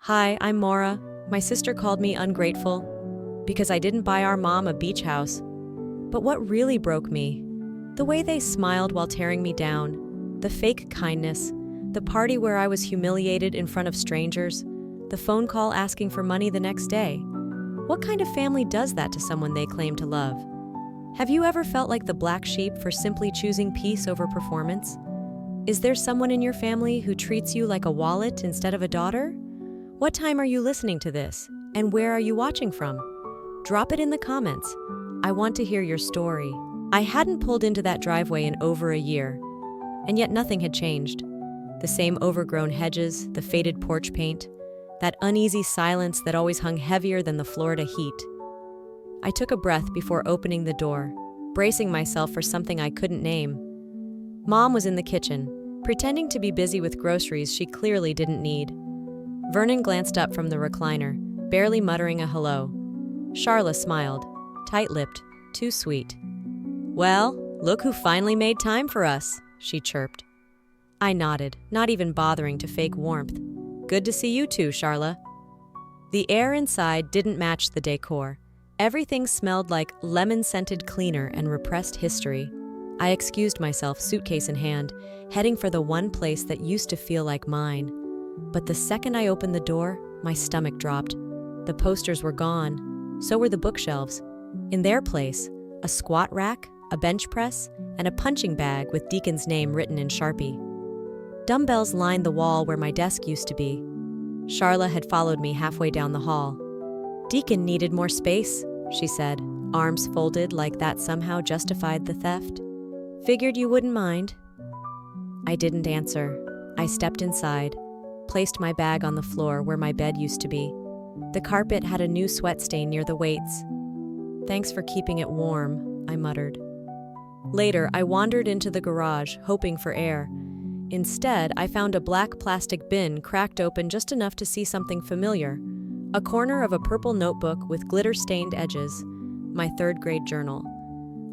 Hi, I'm Maura. My sister called me ungrateful because I didn't buy our mom a beach house. But what really broke me? The way they smiled while tearing me down, the fake kindness, the party where I was humiliated in front of strangers, the phone call asking for money the next day. What kind of family does that to someone they claim to love? Have you ever felt like the black sheep for simply choosing peace over performance? Is there someone in your family who treats you like a wallet instead of a daughter? What time are you listening to this? And where are you watching from? Drop it in the comments. I want to hear your story. I hadn't pulled into that driveway in over a year, and yet nothing had changed. The same overgrown hedges, the faded porch paint, that uneasy silence that always hung heavier than the Florida heat. I took a breath before opening the door, bracing myself for something I couldn't name. Mom was in the kitchen, pretending to be busy with groceries she clearly didn't need. Vernon glanced up from the recliner, barely muttering a hello. Charla smiled, tight-lipped, too sweet. "Well, look who finally made time for us," she chirped. I nodded, not even bothering to fake warmth. "Good to see you too, Charla." The air inside didn't match the decor. Everything smelled like lemon-scented cleaner and repressed history. I excused myself, suitcase in hand, heading for the one place that used to feel like mine. But the second I opened the door, my stomach dropped. The posters were gone. So were the bookshelves. In their place, a squat rack, a bench press, and a punching bag with Deacon's name written in Sharpie. Dumbbells lined the wall where my desk used to be. Charla had followed me halfway down the hall. "Deacon needed more space," she said, arms folded like that somehow justified the theft. "Figured you wouldn't mind." I didn't answer. I stepped inside, placed my bag on the floor where my bed used to be. The carpet had a new sweat stain near the weights. "Thanks for keeping it warm," I muttered. Later, I wandered into the garage, hoping for air. Instead, I found a black plastic bin cracked open just enough to see something familiar. A corner of a purple notebook with glitter-stained edges, my third-grade journal.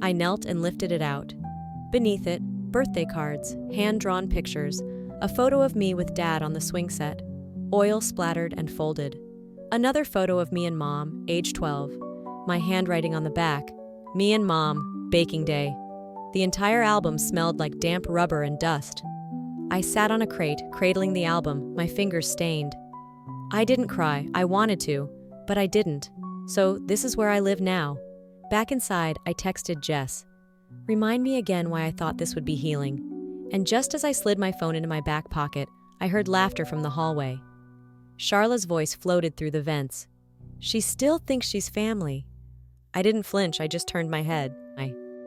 I knelt and lifted it out. Beneath it, birthday cards, hand-drawn pictures, a photo of me with Dad on the swing set, oil splattered and folded. Another photo of me and Mom, age 12. My handwriting on the back, "Me and Mom, baking day." The entire album smelled like damp rubber and dust. I sat on a crate, cradling the album, my fingers stained. I didn't cry. I wanted to, but I didn't. So this is where I live now. Back inside, I texted Jess. "Remind me again why I thought this would be healing." And just as I slid my phone into my back pocket, I heard laughter from the hallway. Charla's voice floated through the vents. "She still thinks she's family." I didn't flinch, I just turned my head.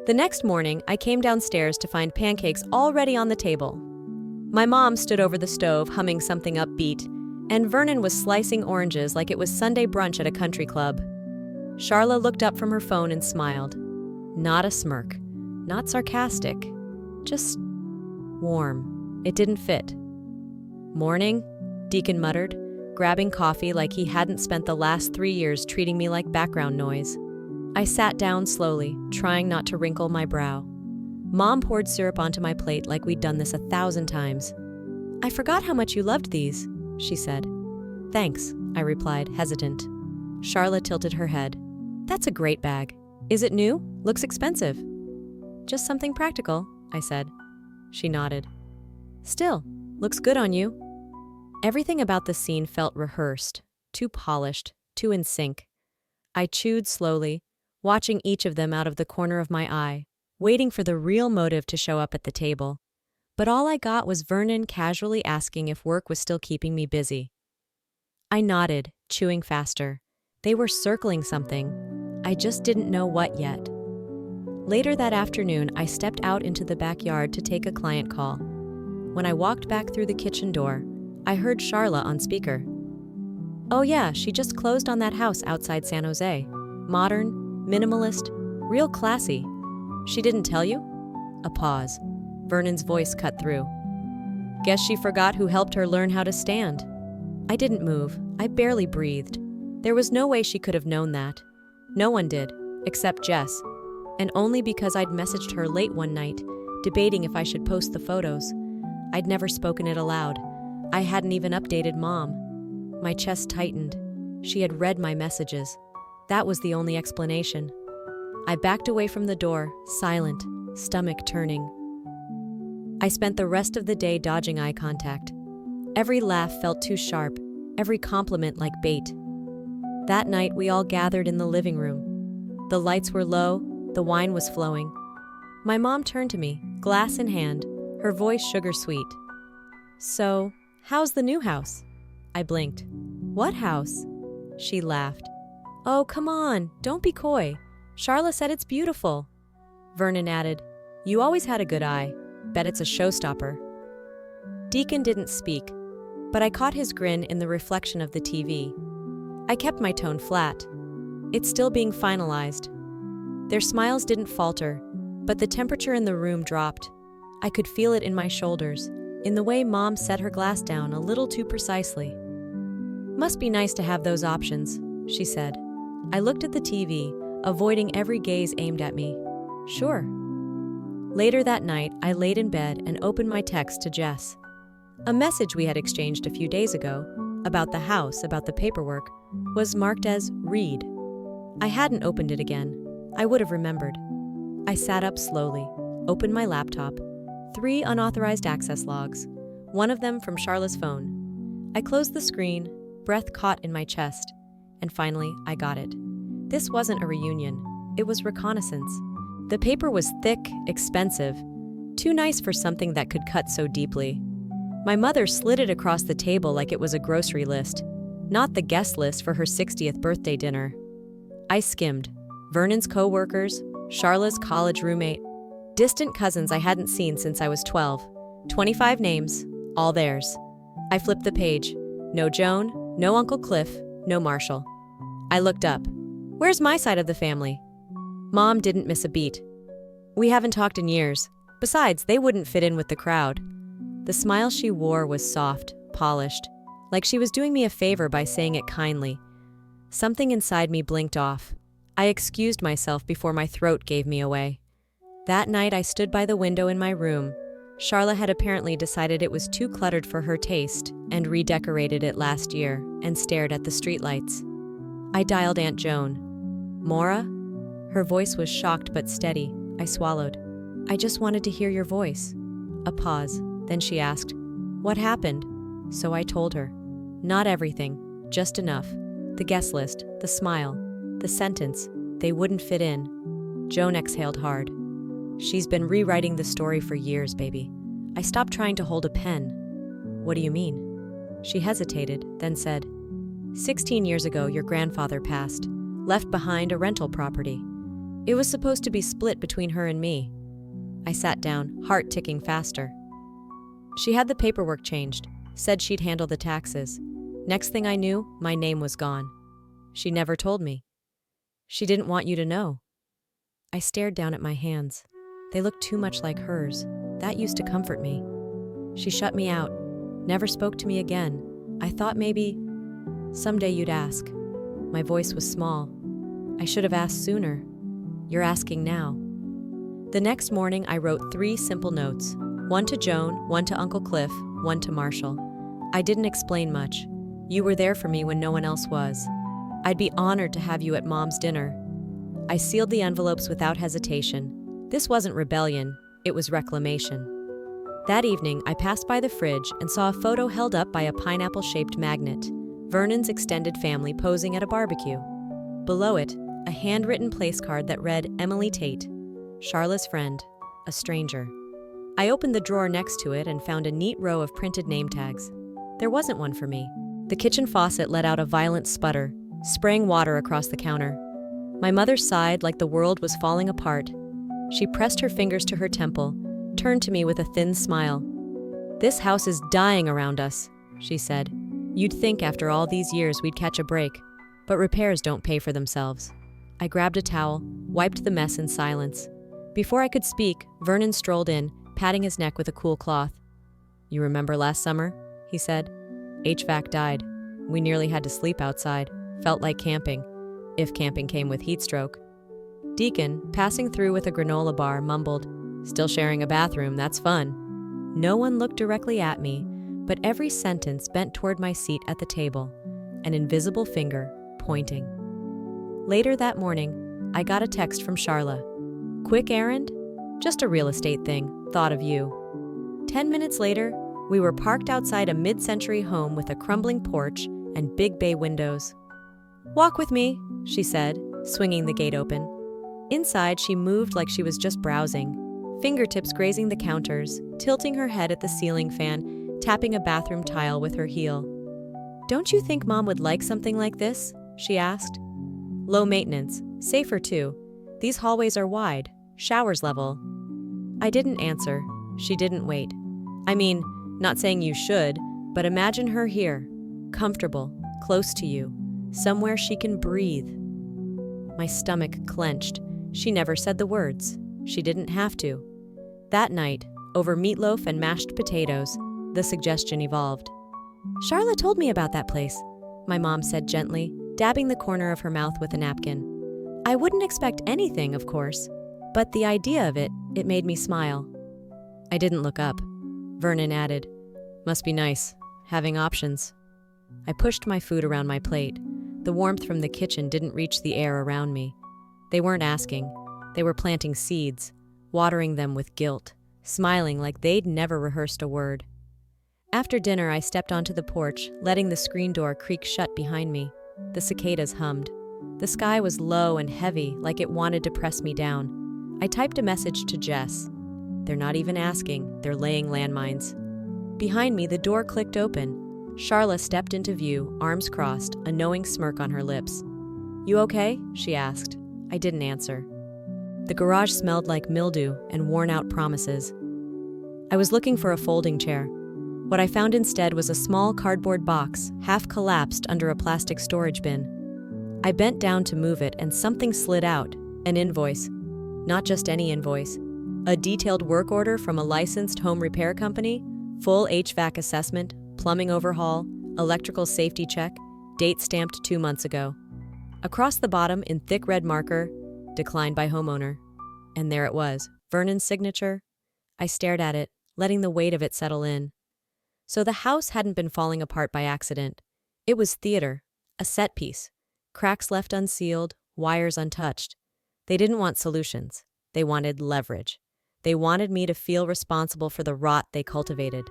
The next morning, I came downstairs to find pancakes already on the table. My mom stood over the stove humming something upbeat, and Vernon was slicing oranges like it was Sunday brunch at a country club. Charla looked up from her phone and smiled. Not a smirk, not sarcastic, just warm. It didn't fit. "Morning," Deacon muttered, grabbing coffee like he hadn't spent the last 3 years treating me like background noise. I sat down slowly, trying not to wrinkle my brow. Mom poured syrup onto my plate like we'd done this 1,000 times. "I forgot how much you loved these," she said. "Thanks," I replied, hesitant. Charla tilted her head. "That's a great bag. Is it new? Looks expensive." "Just something practical," I said. She nodded. "Still, looks good on you." Everything about the scene felt rehearsed, too polished, too in sync. I chewed slowly, watching each of them out of the corner of my eye, waiting for the real motive to show up at the table. But all I got was Vernon casually asking if work was still keeping me busy. I nodded, chewing faster. They were circling something. I just didn't know what yet. Later that afternoon, I stepped out into the backyard to take a client call. When I walked back through the kitchen door, I heard Charla on speaker. "Oh yeah, she just closed on that house outside San Jose. Modern, minimalist, real classy. She didn't tell you?" A pause. Vernon's voice cut through. "Guess she forgot who helped her learn how to stand." I didn't move. I barely breathed. There was no way she could have known that. No one did, except Jess. And only because I'd messaged her late one night, debating if I should post the photos. I'd never spoken it aloud. I hadn't even updated Mom. My chest tightened. She had read my messages. That was the only explanation. I backed away from the door, silent, stomach turning. I spent the rest of the day dodging eye contact. Every laugh felt too sharp, every compliment like bait. That night, we all gathered in the living room. The lights were low, the wine was flowing. My mom turned to me, glass in hand, her voice sugar-sweet. "So, how's the new house?" I blinked. "What house?" She laughed. "Oh, come on, don't be coy. Charla said it's beautiful." Vernon added, "You always had a good eye. Bet it's a showstopper." Deacon didn't speak, but I caught his grin in the reflection of the TV. I kept my tone flat. It's still being finalized. Their smiles didn't falter, but the temperature in the room dropped. I could feel it in my shoulders, in the way Mom set her glass down a little too precisely. "Must be nice to have those options," she said. I looked at the TV, avoiding every gaze aimed at me. "Sure." Later that night, I laid in bed and opened my text to Jess. A message we had exchanged a few days ago, about the house, about the paperwork, was marked as read. I hadn't opened it again. I would have remembered. I sat up slowly, opened my laptop. 3 unauthorized access logs, one of them from Charla's phone. I closed the screen, breath caught in my chest, and finally, I got it. This wasn't a reunion. It was reconnaissance. The paper was thick, expensive, too nice for something that could cut so deeply. My mother slid it across the table like it was a grocery list, not the guest list for her 60th birthday dinner. I skimmed. Vernon's co-workers, Charla's college roommate, distant cousins I hadn't seen since I was 12. 25 names, all theirs. I flipped the page. No Joan, no Uncle Cliff, no Marshall. I looked up. Where's my side of the family? Mom didn't miss a beat. We haven't talked in years. Besides, they wouldn't fit in with the crowd. The smile she wore was soft, polished, like she was doing me a favor by saying it kindly. Something inside me blinked off. I excused myself before my throat gave me away. That night I stood by the window in my room. Charla had apparently decided it was too cluttered for her taste and redecorated it last year and stared at the streetlights. I dialed Aunt Joan. "Maura?" Her voice was shocked but steady. I swallowed. "I just wanted to hear your voice." A pause. Then she asked, "What happened?" So I told her. Not everything, just enough. The guest list, the smile, the sentence, they wouldn't fit in. Joan exhaled hard. "She's been rewriting the story for years, baby." I stopped trying to hold a pen. "What do you mean?" She hesitated, then said, 16 years ago, your grandfather passed, left behind a rental property. It was supposed to be split between her and me." I sat down, heart ticking faster. She had the paperwork changed, said she'd handle the taxes. Next thing I knew, my name was gone. She never told me. She didn't want you to know. I stared down at my hands. They looked too much like hers. That used to comfort me. She shut me out, never spoke to me again. I thought maybe someday you'd ask. My voice was small. I should have asked sooner. You're asking now. The next morning, I wrote 3 simple notes. One to Joan, one to Uncle Cliff, one to Marshall. I didn't explain much. You were there for me when no one else was. I'd be honored to have you at Mom's dinner. I sealed the envelopes without hesitation. This wasn't rebellion, it was reclamation. That evening, I passed by the fridge and saw a photo held up by a pineapple-shaped magnet. Vernon's extended family posing at a barbecue. Below it, a handwritten place card that read Emily Tate, Charla's friend, a stranger. I opened the drawer next to it and found a neat row of printed name tags. There wasn't one for me. The kitchen faucet let out a violent sputter, spraying water across the counter. My mother sighed like the world was falling apart. She pressed her fingers to her temple, turned to me with a thin smile. "This house is dying around us," she said. "You'd think after all these years we'd catch a break, but repairs don't pay for themselves." I grabbed a towel, wiped the mess in silence. Before I could speak, Vernon strolled in, patting his neck with a cool cloth. "You remember last summer?" he said. "HVAC died. We nearly had to sleep outside. Felt like camping, if camping came with heat stroke." Deacon, passing through with a granola bar, mumbled, "Still sharing a bathroom, that's fun." No one looked directly at me, but every sentence bent toward my seat at the table. an invisible finger pointing. Later that morning, I got a text from Charla. Quick errand? Just a real estate thing. Thought of you. 10 minutes later, we were parked outside a mid-century home with a crumbling porch and big bay windows. Walk with me, she said, swinging the gate open. Inside, she moved like she was just browsing, fingertips grazing the counters, tilting her head at the ceiling fan, tapping a bathroom tile with her heel. Don't you think Mom would like something like this? She asked. Low maintenance, safer too. These hallways are wide, showers level. I didn't answer. She didn't wait. I mean, not saying you should, but imagine her here, comfortable, close to you, somewhere she can breathe. My stomach clenched. She never said the words. She didn't have to. That night, over meatloaf and mashed potatoes, the suggestion evolved. Charla told me about that place, my mom said gently, dabbing the corner of her mouth with a napkin. I wouldn't expect anything, of course, but the idea of it made me smile. I didn't look up. Vernon added, Must be nice, having options. I pushed my food around my plate. The warmth from the kitchen didn't reach the air around me. They weren't asking. They were planting seeds, watering them with guilt, smiling like they'd never rehearsed a word. After dinner, I stepped onto the porch, letting the screen door creak shut behind me. The cicadas hummed. The sky was low and heavy, like it wanted to press me down. I typed a message to Jess. They're not even asking, they're laying landmines. Behind me, the door clicked open. Charla stepped into view, arms crossed, a knowing smirk on her lips. You okay? She asked. I didn't answer. The garage smelled like mildew and worn-out promises. I was looking for a folding chair. What I found instead was a small cardboard box, half collapsed under a plastic storage bin. I bent down to move it and something slid out, an invoice. Not just any invoice. A detailed work order from a licensed home repair company, full HVAC assessment, plumbing overhaul, electrical safety check, date stamped 2 months ago. Across the bottom, in thick red marker, declined by homeowner. And there it was, Vernon's signature. I stared at it, letting the weight of it settle in. So the house hadn't been falling apart by accident. It was theater, a set piece. Cracks left unsealed, wires untouched. They didn't want solutions. They wanted leverage. They wanted me to feel responsible for the rot they cultivated.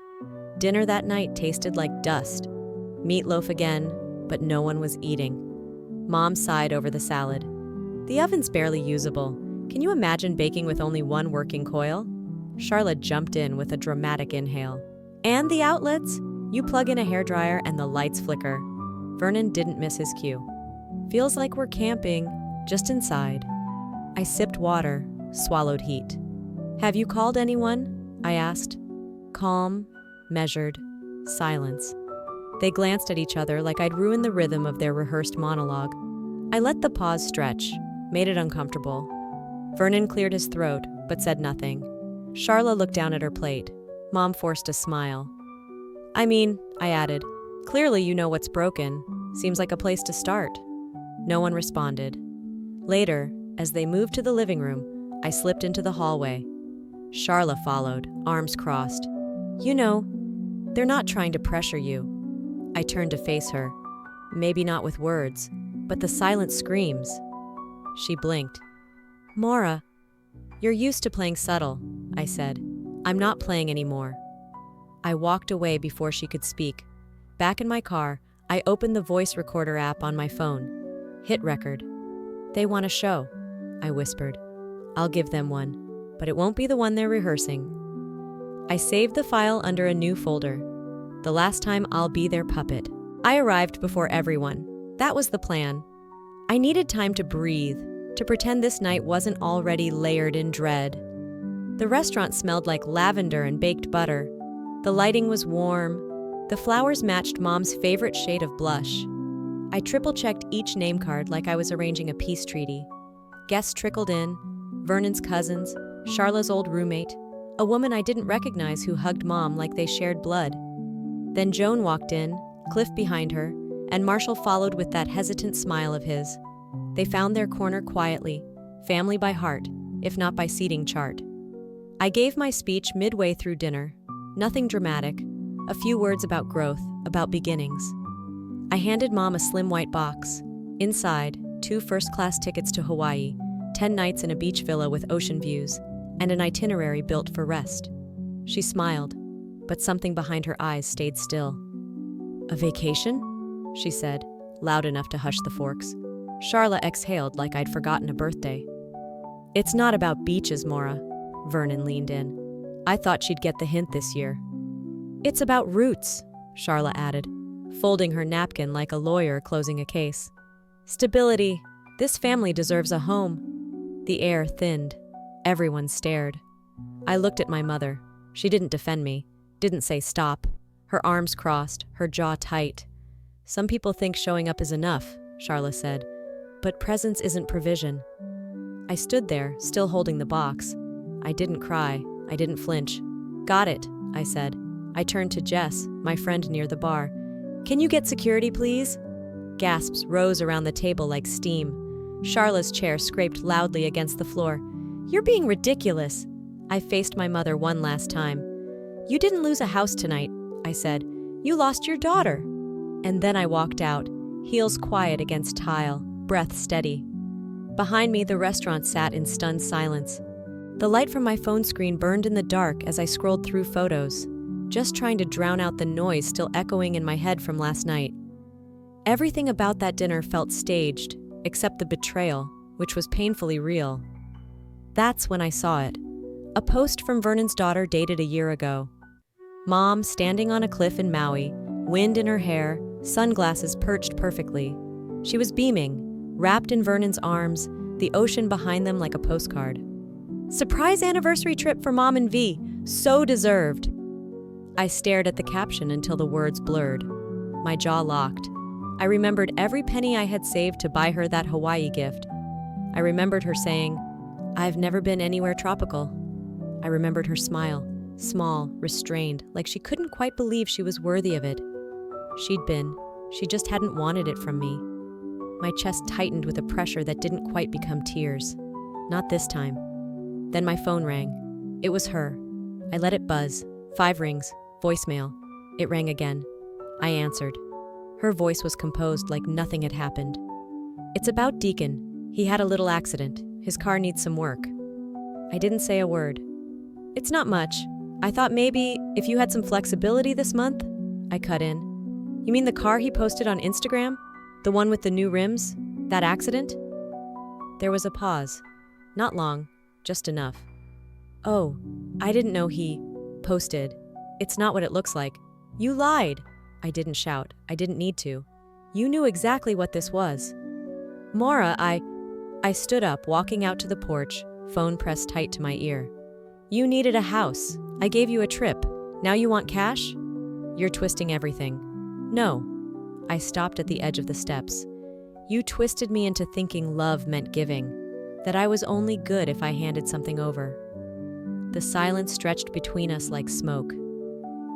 Dinner that night tasted like dust. Meatloaf again, but no one was eating. Mom sighed over the salad. The oven's barely usable. Can you imagine baking with only one working coil? Charlotte jumped in with a dramatic inhale. And the outlets? You plug in a hairdryer and the lights flicker. Vernon didn't miss his cue. Feels like we're camping, just inside. I sipped water, swallowed heat. Have you called anyone? I asked. Calm, measured, silence. They glanced at each other like I'd ruined the rhythm of their rehearsed monologue. I let the pause stretch, made it uncomfortable. Vernon cleared his throat, but said nothing. Charla looked down at her plate. Mom forced a smile. I mean, I added, clearly you know what's broken. Seems like a place to start. No one responded. Later, as they moved to the living room, I slipped into the hallway. Charla followed, arms crossed. You know, they're not trying to pressure you. I turned to face her. Maybe not with words, but the silent screams. She blinked. Maura, you're used to playing subtle, I said. I'm not playing anymore. I walked away before she could speak. Back in my car, I opened the voice recorder app on my phone. Hit record. They want a show, I whispered. I'll give them one, but it won't be the one they're rehearsing. I saved the file under a new folder. The last time I'll be their puppet. I arrived before everyone. That was the plan. I needed time to breathe, to pretend this night wasn't already layered in dread. The restaurant smelled like lavender and baked butter. The lighting was warm. The flowers matched Mom's favorite shade of blush. I triple-checked each name card like I was arranging a peace treaty. Guests trickled in, Vernon's cousins, Charla's old roommate, a woman I didn't recognize who hugged Mom like they shared blood. Then Joan walked in, Cliff behind her, and Marshall followed with that hesitant smile of his. They found their corner quietly, family by heart, if not by seating chart. I gave my speech midway through dinner. Nothing dramatic, a few words about growth, about beginnings. I handed Mom a slim white box. Inside, 2 first-class tickets to Hawaii, 10 nights in a beach villa with ocean views, and an itinerary built for rest. She smiled, but something behind her eyes stayed still. "A vacation?" she said, loud enough to hush the forks. Charla exhaled like I'd forgotten a birthday. "It's not about beaches, Maura," Vernon leaned in. "I thought she'd get the hint this year." "It's about roots," Charla added, folding her napkin like a lawyer closing a case. "Stability. This family deserves a home." The air thinned. Everyone stared. I looked at my mother. She didn't defend me, didn't say stop. Her arms crossed, her jaw tight. "Some people think showing up is enough," Charla said, "but presence isn't provision." I stood there, still holding the box. I didn't cry. I didn't flinch. "Got it," I said. I turned to Jess, my friend near the bar. "Can you get security, please?" Gasps rose around the table like steam. Charla's chair scraped loudly against the floor. "You're being ridiculous." I faced my mother one last time. "You didn't lose a house tonight," I said. "You lost your daughter." And then I walked out, heels quiet against tile, breath steady. Behind me, the restaurant sat in stunned silence. The light from my phone screen burned in the dark as I scrolled through photos, just trying to drown out the noise still echoing in my head from last night. Everything about that dinner felt staged, except the betrayal, which was painfully real. That's when I saw it. A post from Vernon's daughter dated a year ago. Mom standing on a cliff in Maui, wind in her hair, sunglasses perched perfectly. She was beaming, wrapped in Vernon's arms, the ocean behind them like a postcard. "Surprise anniversary trip for Mom and V. So deserved." I stared at the caption until the words blurred. My jaw locked. I remembered every penny I had saved to buy her that Hawaii gift. I remembered her saying, "I've never been anywhere tropical." I remembered her smile, small, restrained, like she couldn't quite believe she was worthy of it. She'd been. She just hadn't wanted it from me. My chest tightened with a pressure that didn't quite become tears. Not this time. Then my phone rang. It was her. I let it buzz. 5 rings. Voicemail. It rang again. I answered. Her voice was composed like nothing had happened. "It's about Deacon. He had a little accident. His car needs some work." I didn't say a word. "It's not much. I thought maybe if you had some flexibility this month," I cut in. "You mean the car he posted on Instagram? The one with the new rims? That accident?" There was a pause. Not long, just enough. "Oh, I didn't know he posted. It's not what it looks like." "You lied." I didn't shout. I didn't need to. "You knew exactly what this was." "Maura, I stood up, walking out to the porch, phone pressed tight to my ear. "You needed a house. I gave you a trip. Now you want cash? You're twisting everything." "No." I stopped at the edge of the steps. "You twisted me into thinking love meant giving, that I was only good if I handed something over." The silence stretched between us like smoke.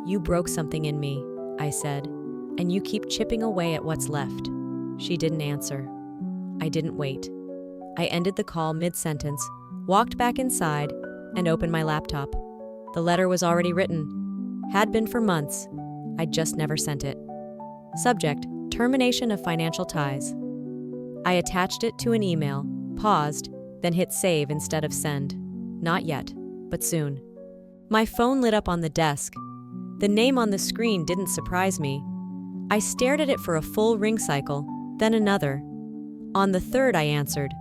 "You broke something in me," I said, "and you keep chipping away at what's left." She didn't answer. I didn't wait. I ended the call mid-sentence, walked back inside, and opened my laptop. The letter was already written. Had been for months. I'd just never sent it. Subject: termination of financial ties. I attached it to an email, paused, then hit save instead of send. Not yet, but soon. My phone lit up on the desk. The name on the screen didn't surprise me. I stared at it for a full ring cycle, then another. On the third, I answered.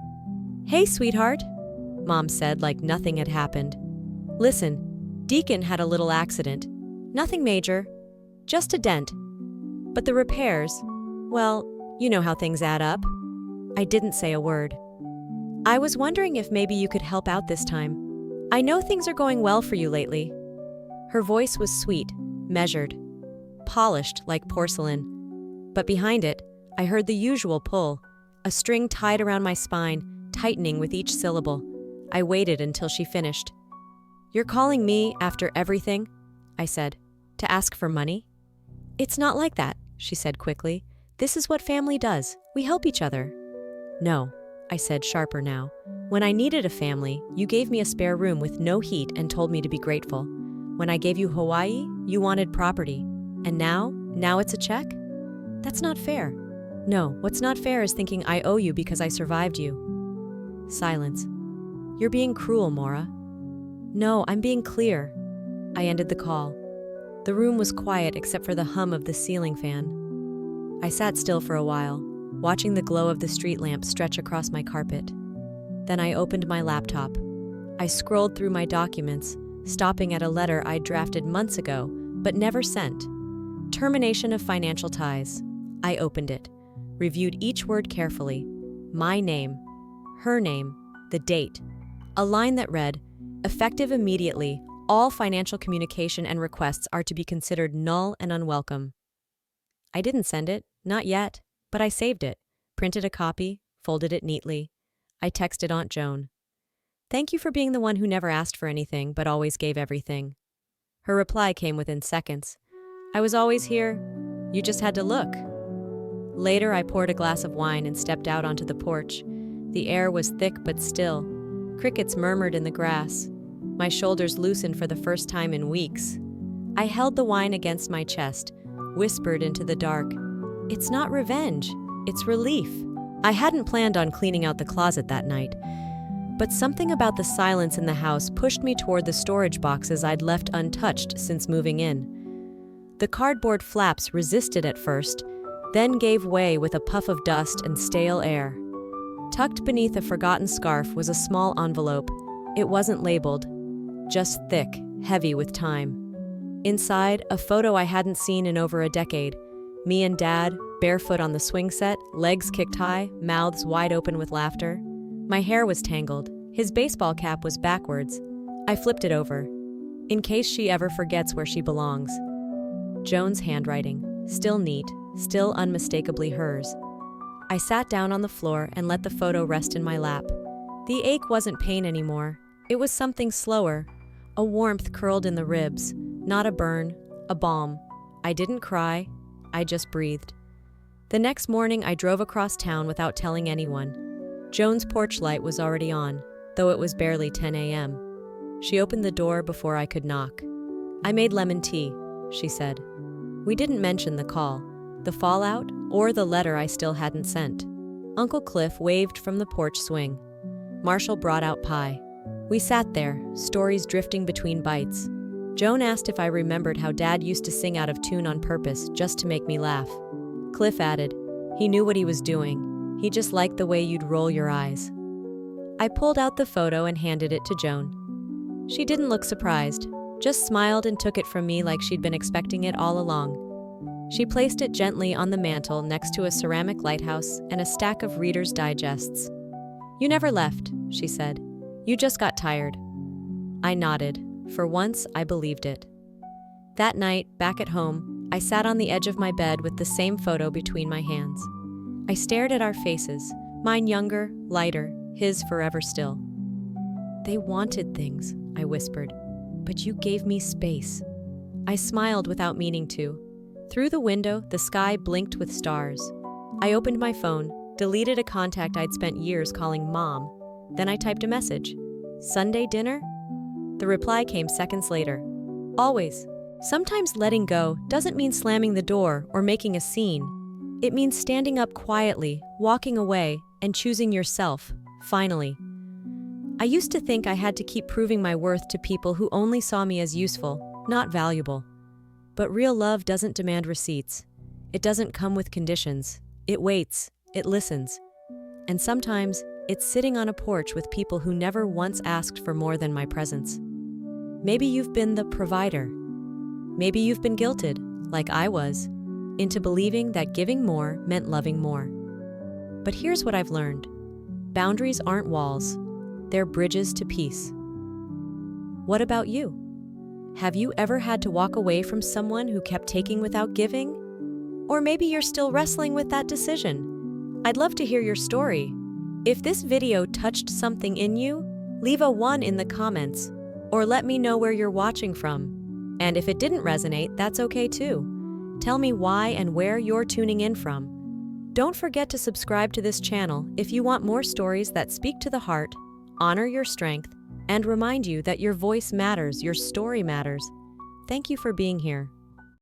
"Hey, sweetheart," Mom said like nothing had happened. "Listen, Deacon had a little accident. Nothing major, just a dent. But the repairs, well, you know how things add up." I didn't say a word. "I was wondering if maybe you could help out this time. I know things are going well for you lately." Her voice was sweet, measured, polished like porcelain. But behind it, I heard the usual pull, a string tied around my spine, tightening with each syllable. I waited until she finished. "You're calling me after everything?" I said. "To ask for money?" "It's not like that," she said quickly. "This is what family does. We help each other." "No," I said, sharper now. "When I needed a family, you gave me a spare room with no heat and told me to be grateful. When I gave you Hawaii, you wanted property. And now it's a check?" That's not fair. No, what's not fair is thinking I owe you because I survived you. Silence. You're being cruel, Maura. No, I'm being clear. I ended the call. The room was quiet except for the hum of the ceiling fan. I sat still for a while, watching the glow of the street lamp stretch across my carpet. Then I opened my laptop. I scrolled through my documents, stopping at a letter I'd drafted months ago, but never sent. Termination of financial ties. I opened it, reviewed each word carefully. My name, her name, the date. A line that read, effective immediately, all financial communication and requests are to be considered null and unwelcome. I didn't send it, not yet, but I saved it, printed a copy, folded it neatly. I texted Aunt Joan. Thank you for being the one who never asked for anything, but always gave everything. Her reply came within seconds. I was always here. You just had to look. Later, I poured a glass of wine and stepped out onto the porch. The air was thick but still. Crickets murmured in the grass. My shoulders loosened for the first time in weeks. I held the wine against my chest, whispered into the dark. It's not revenge, it's relief. I hadn't planned on cleaning out the closet that night, but something about the silence in the house pushed me toward the storage boxes I'd left untouched since moving in. The cardboard flaps resisted at first, then gave way with a puff of dust and stale air. Tucked beneath a forgotten scarf was a small envelope. It wasn't labeled, just thick, heavy with time. Inside, a photo I hadn't seen in over a decade. Me and Dad, barefoot on the swing set, legs kicked high, mouths wide open with laughter. My hair was tangled. His baseball cap was backwards. I flipped it over, in case she ever forgets where she belongs. Joan's handwriting, still neat, still unmistakably hers. I sat down on the floor and let the photo rest in my lap. The ache wasn't pain anymore. It was something slower, a warmth curled in the ribs, not a burn, a balm. I didn't cry, I just breathed. The next morning, I drove across town without telling anyone. Joan's porch light was already on, though it was barely 10 a.m. She opened the door before I could knock. I made lemon tea, she said. We didn't mention the call, the fallout, or the letter I still hadn't sent. Uncle Cliff waved from the porch swing. Marshall brought out pie. We sat there, stories drifting between bites. Joan asked if I remembered how Dad used to sing out of tune on purpose just to make me laugh. Cliff added, he knew what he was doing. He just liked the way you'd roll your eyes. I pulled out the photo and handed it to Joan. She didn't look surprised, just smiled and took it from me like she'd been expecting it all along. She placed it gently on the mantel next to a ceramic lighthouse and a stack of Reader's Digests. You never left, she said. You just got tired. I nodded. For once, I believed it. That night, back at home, I sat on the edge of my bed with the same photo between my hands. I stared at our faces, mine younger, lighter, his forever still. They wanted things, I whispered, but you gave me space. I smiled without meaning to. Through the window, the sky blinked with stars. I opened my phone, deleted a contact I'd spent years calling Mom. Then I typed a message. Sunday dinner? The reply came seconds later. Always. Sometimes letting go doesn't mean slamming the door or making a scene. It means standing up quietly, walking away, and choosing yourself, finally. I used to think I had to keep proving my worth to people who only saw me as useful, not valuable. But real love doesn't demand receipts. It doesn't come with conditions. It waits, it listens. And sometimes, it's sitting on a porch with people who never once asked for more than my presence. Maybe you've been the provider. Maybe you've been guilted, like I was, into believing that giving more meant loving more. But here's what I've learned. Boundaries aren't walls. They're bridges to peace. What about you? Have you ever had to walk away from someone who kept taking without giving? Or maybe you're still wrestling with that decision. I'd love to hear your story. If this video touched something in you, leave a 1 in the comments, or let me know where you're watching from. And if it didn't resonate, that's okay too. Tell me why and where you're tuning in from. Don't forget to subscribe to this channel if you want more stories that speak to the heart, honor your strength, and remind you that your voice matters, your story matters. Thank you for being here.